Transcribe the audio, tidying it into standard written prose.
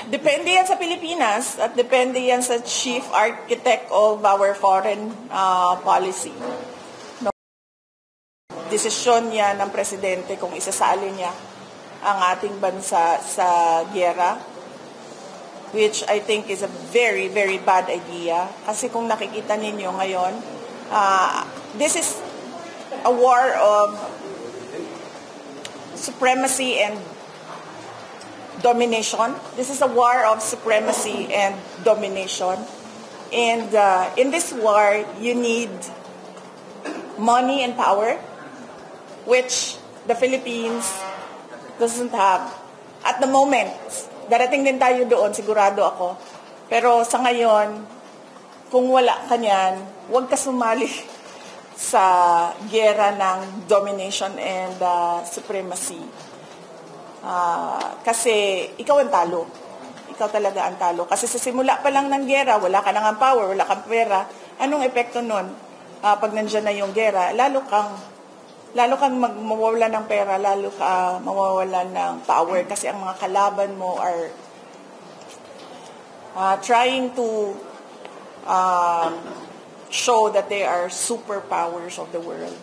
Depende yan sa Pilipinas at depende yan sa chief architect of our foreign policy. No? Desisyon niya ng presidente kung isasali niya ang ating bansa sa giyera, which I think is a very, very bad idea. Kasi kung nakikita ninyo ngayon, this is a war of supremacy and domination. This is a war of supremacy and domination. And in this war, you need money and power, which the Philippines doesn't have. At the moment, darating din tayo doon, sigurado ako. Pero sa ngayon, kung wala ka niyan, huwag ka sumali sa giyera ng domination and supremacy. Kasi ikaw ang talo. Ikaw talaga ang talo. Kasi sa simula pa lang ng giyera, wala ka nang power, wala kang pera. Anong epekto nun? Pag nandiyan na yung giyera, lalo kang mawawalan ng pera, lalo ka mawawalan ng power kasi ang mga kalaban mo are trying to show that they are superpowers of the world.